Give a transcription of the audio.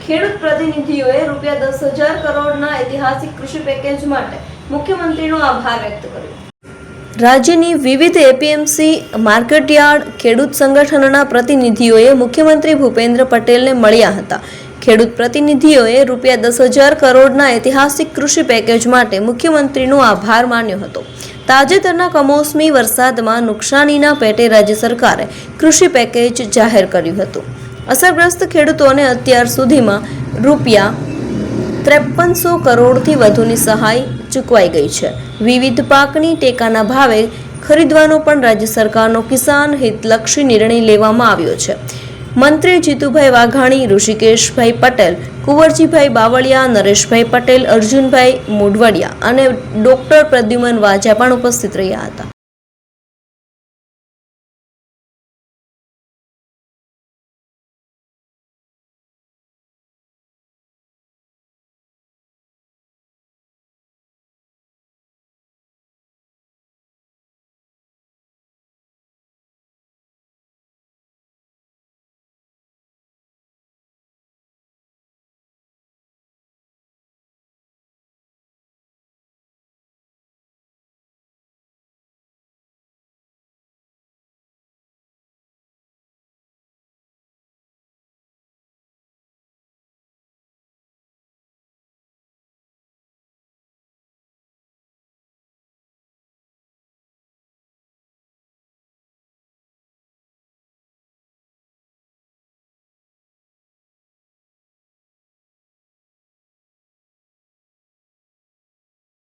ખેડૂત પ્રતિનિધિઓએ ₹10,000 કરોડના ઐતિહાસિક કૃષિ પેકેજ માટે મુખ્યમંત્રીનો આભાર વ્યક્ત કર્યો। રાજ્યની વિવિધ એપીએમસી માર્કેટયાર્ડ ખેડૂત સંગઠનોના પ્રતિનિધિઓએ મુખ્યમંત્રી ભૂપેન્દ્ર પટેલને મળ્યા હતા। ખેડૂત પ્રતિનિધિઓએ ₹10,000 કરોડના ઐતિહાસિક કૃષિ પેકેજ માટે મુખ્યમંત્રીનો આભાર માન્યો હતો। તાજેતરના કમોસમી વરસાદમાં નુકસાનીના પેટે રાજ્ય સરકારે કૃષિ પેકેજ જાહેર કર્યું હતું। અસરગ્રસ્ત ખેડૂતોને અત્યાર સુધીમાં ₹5300 કરોડથી વધુની સહાય ચૂકવાઈ ગઈ છે। વિવિધ પાકની ટેકાના ભાવે ખરીદવાનો પણ રાજ્ય સરકારનો કિસાન હિતલક્ષી નિર્ણય લેવામાં આવ્યો છે। મંત્રી જીતુભાઈ વાઘાણી, ઋષિકેશભાઈ પટેલ, કુંવરજીભાઈ બાવળિયા, નરેશભાઈ પટેલ, અર્જુનભાઈ મોઢવાડિયા અને ડોક્ટર પ્રદ્યુમન વાજા પણ ઉપસ્થિત રહ્યા હતા।